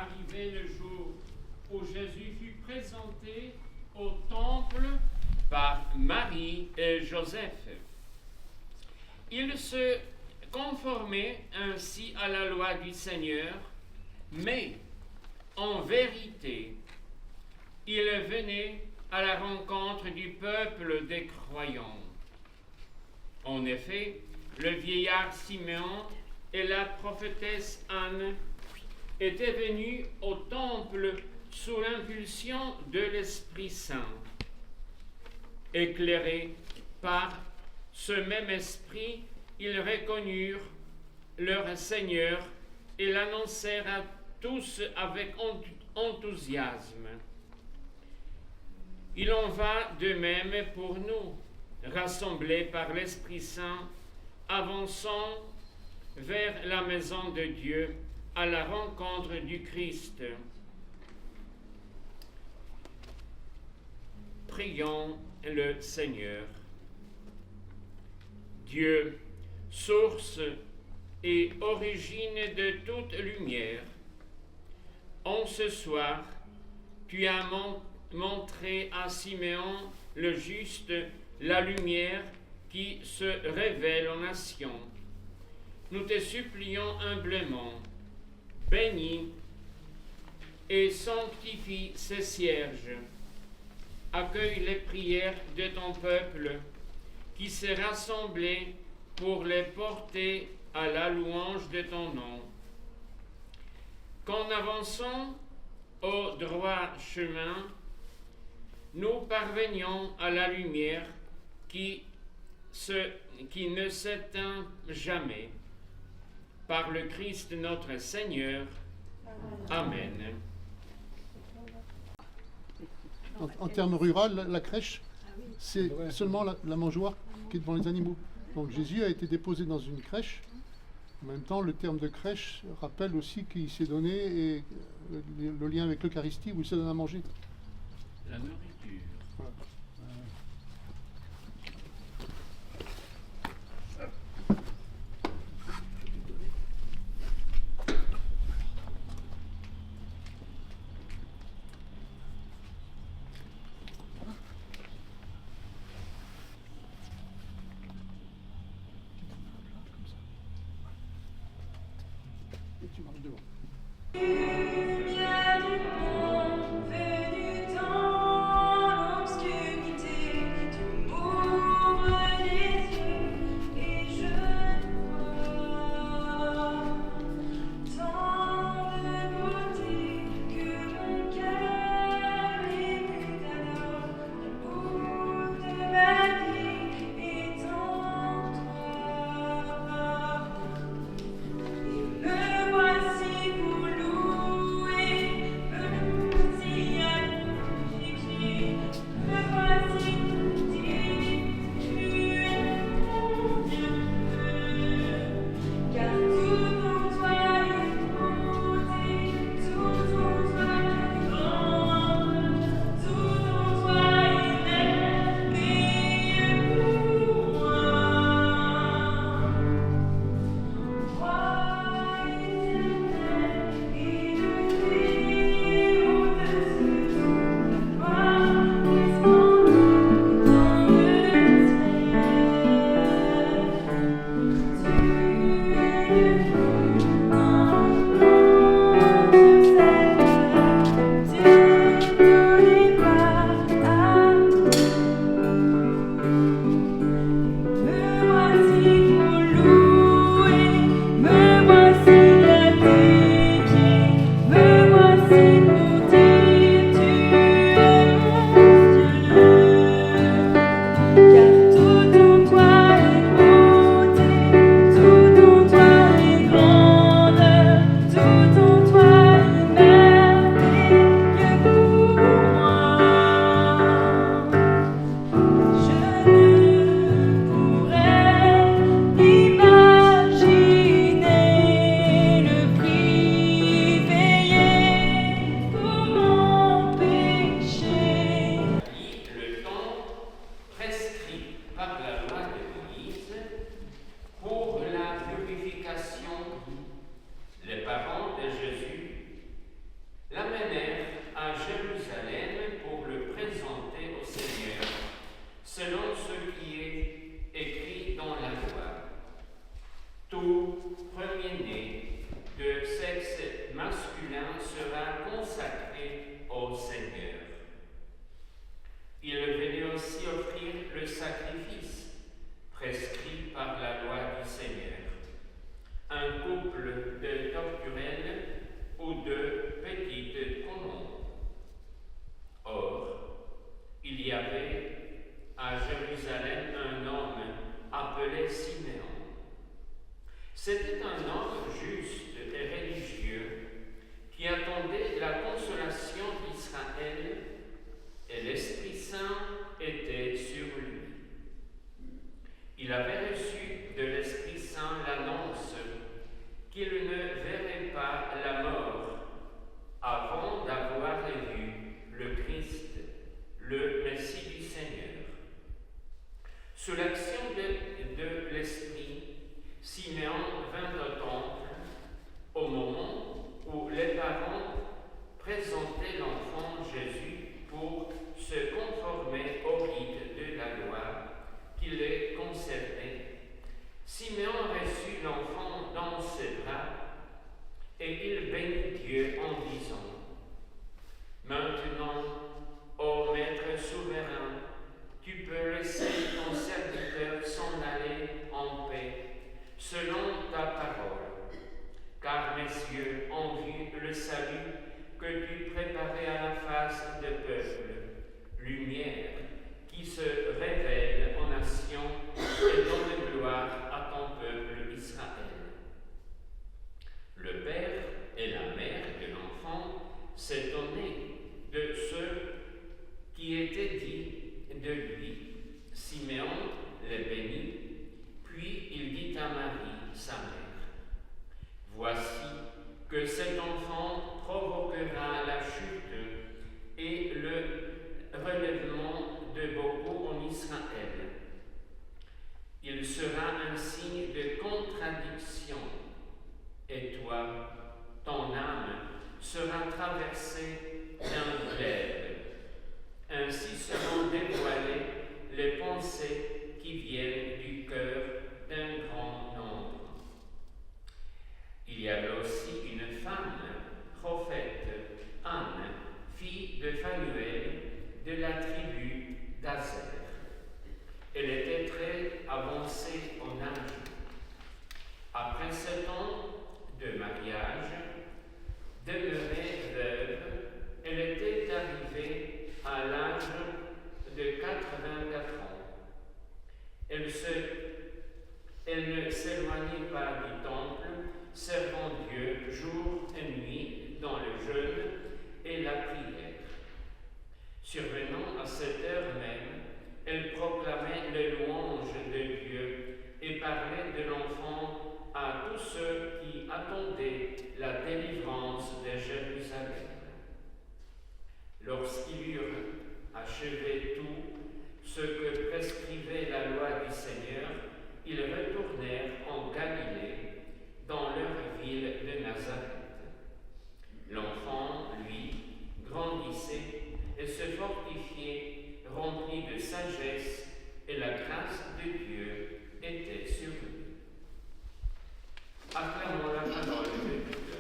arrivait le jour où Jésus fut présenté au temple par Marie et Joseph. Il se conformait ainsi à la loi du Seigneur, mais en vérité, il venait à la rencontre du peuple des croyants. En effet, le vieillard Simeon et la prophétesse Anne étaient venus au temple sous l'impulsion de l'Esprit Saint. Éclairés par ce même esprit, ils reconnurent leur Seigneur et l'annoncèrent à tous avec enthousiasme. Il en va de même pour nous, rassemblés par l'Esprit Saint, avançant vers la maison de Dieu à la rencontre du Christ. Prions le Seigneur. Dieu, source et origine de toute lumière, en ce soir, tu as montré à Simeon le juste la lumière qui se révèle aux nations. Nous te supplions humblement, bénis et sanctifie ces cierges. Accueille les prières de ton peuple qui s'est rassemblé pour les porter à la louange de ton nom. Qu'en avançant au droit chemin, nous parvenions à la lumière qui ne s'éteint jamais. Par le Christ notre Seigneur. Amen. En termes rural, la crèche, c'est seulement la mangeoire qui est devant les animaux. Donc Jésus a été déposé dans une crèche. En même temps, le terme de crèche rappelle aussi qu'il s'est donné et le lien avec l'Eucharistie où il se donne à manger. La nourriture. Voilà. Et tu marches devant. Me voici pour louer. ses bras et il bénit Dieu en disant: Maintenant, ô Maître souverain, tu peux laisser ton serviteur s'en aller en paix, selon ta parole, car mes yeux ont vu le salut que tu préparais à la face des peuples, lumière qui se révèle aux nations et donne gloire à ton peuple Israël. Le père et la mère de l'enfant s'étonnaient de ce qui était dit de lui. Siméon le bénit, puis il dit à Marie, sa mère: Voici que cet enfant provoquera la chute et le relèvement de beaucoup en Israël. Il sera un signe de contradiction, et toi, ton âme sera traversée d'un glaive. Ainsi seront dévoilées les pensées qui viennent du cœur d'un grand nombre. Il y avait aussi une femme, prophète, Anne, fille de Phanuel, de la tribu d'Aser. Elle était très avancée en âge. Après 7 ans de mariage, demeurée veuve, elle était arrivée à l'âge de 84 ans. Elle ne s'éloignait pas du temple, servant Dieu jour et nuit dans le jeûne et la prière. Survenant à cette heure même, elle proclamait les louanges de Dieu et parlait de l'enfant à tous ceux qui attendaient la délivrance de Jérusalem. Lorsqu'ils eurent achevé tout ce que prescrivait la loi du Seigneur, ils retournèrent en Galilée, dans leur ville de Nazareth. L'enfant, lui, grandissait et se fortifiait, rempli de sagesse, et la grâce de Dieu était sur lui. Acclamons la parole de Dieu.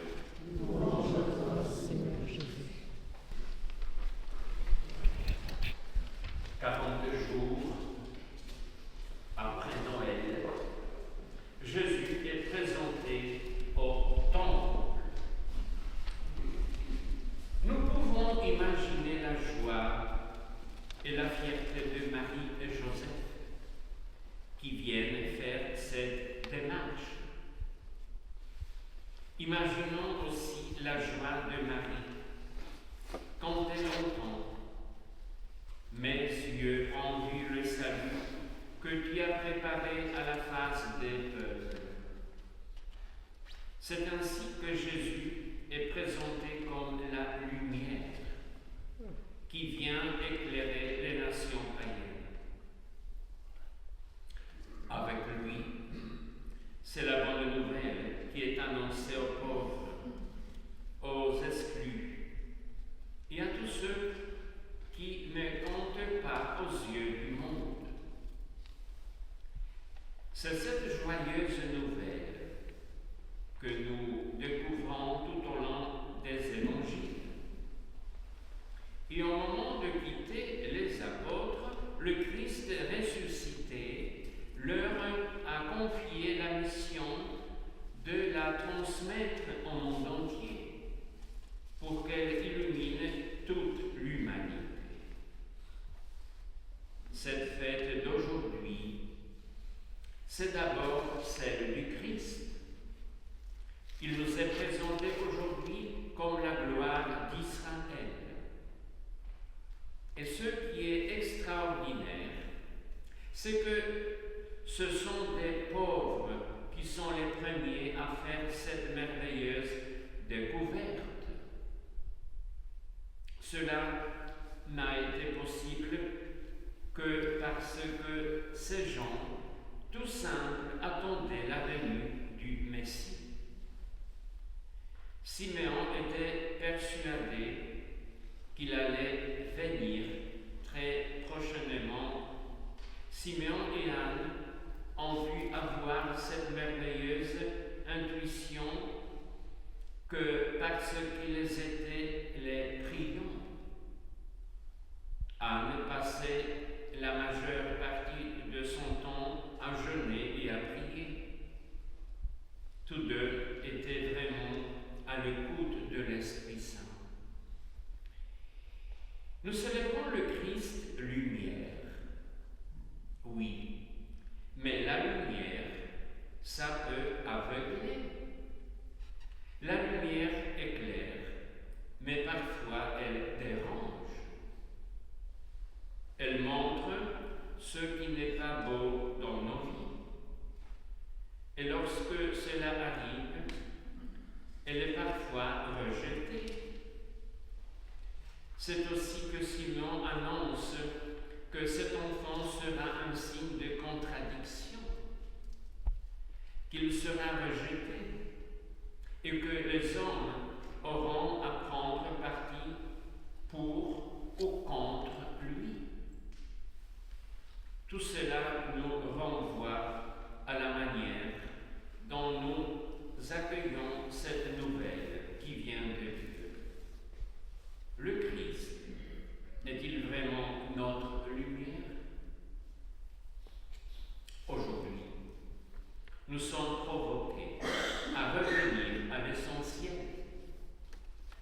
Louange à toi, Seigneur Jésus. 40 jours après Noël, Jésus est présenté au temple. Nous pouvons imaginer la joie et la fierté de Marie et Joseph qui viennent faire cette démarche. Imaginons aussi la joie de Marie quand elle entend: Mes yeux ont vu le salut que tu as préparé à la face des peuples. C'est ainsi que Jésus est présenté comme la lumière qui vient éclairer les nations païennes. Avec lui, c'est la bonne nouvelle qui est annoncée aux pauvres, aux exclus et à tous ceux qui ne comptent pas aux yeux du monde. C'est cette joyeuse nouvelle que nous découvrons tout au long des évangiles. Et au moment de quitter les apôtres, le Christ ressuscité leur a confié la mission de la transmettre au monde entier pour qu'elle illumine toute l'humanité. Cette fête d'aujourd'hui, c'est d'abord celle du Christ. Il nous est présenté aujourd'hui comme la gloire d'Israël. Et ce qui est extraordinaire, c'est que ce sont des pauvres qui sont les premiers à faire cette merveilleuse découverte. Cela n'a été possible que parce que ces gens, tout simples, attendaient la venue du Messie. que parce qu'ils étaient les priants à ne passer la majeure partie de son temps à jeûner et à prier. Tous deux étaient vraiment à l'écoute de l'Esprit Saint. Nous célébrons le Christ lumière. Oui, mais la lumière, ça peut aveugler. La lumière éclaire, mais parfois elle dérange. Elle montre ce qui n'est pas beau dans nos vies. Et lorsque cela arrive, elle est parfois rejetée. C'est aussi que Simon annonce que cet enfant sera un signe de contradiction, qu'il sera rejeté et que les hommes auront à prendre parti pour ou contre lui. Tout cela nous renvoie à la manière dont nous accueillons cette nouvelle qui vient de Dieu. Le Christ est-il vraiment notre lumière? Aujourd'hui, nous sommes provoqués à revenir à l'essentiel,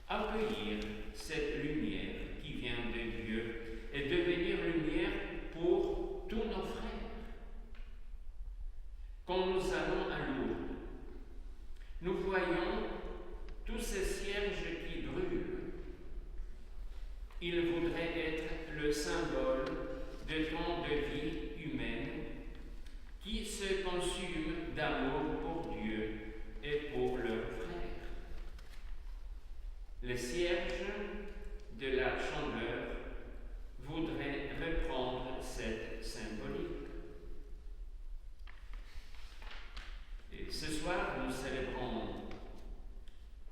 accueillir cette lumière qui vient de Dieu et devenir lumière pour tous nos frères. Quand nous allons à Lourdes, nous voyons tous ces cierges qui brûlent. Ils voudraient être le symbole de tant de vie humaine qui se consument d'amour pour Dieu et pour leurs frères. Les cierges de la Chandeleur voudraient reprendre cette symbolique. Et ce soir, nous célébrons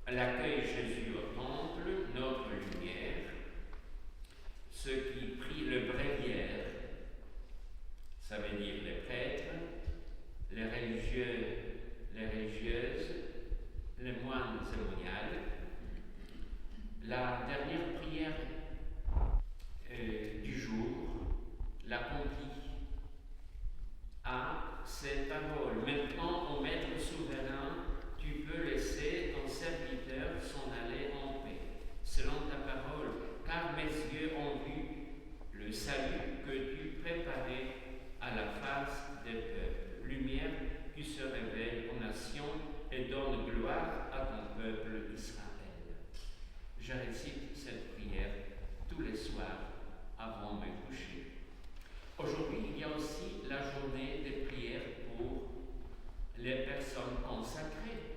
l'accueil Jésus au temple, notre lumière, ceux qui prient le bréviaire, ça veut dire les prêtres, les religieux, les religieuses, les moines cérémoniales. La dernière prière du jour l'accomplit à ces paroles. Maintenant, ô Maître souverain, tu peux laisser ton serviteur s'en aller en paix, selon ta parole, car mes yeux ont vu le salut que tu préparais à la face des peuples, lumière qui se révèle aux nations et donne gloire à ton peuple Israël. Je récite cette prière tous les soirs avant de me coucher. Aujourd'hui, il y a aussi la journée des prières pour les personnes consacrées.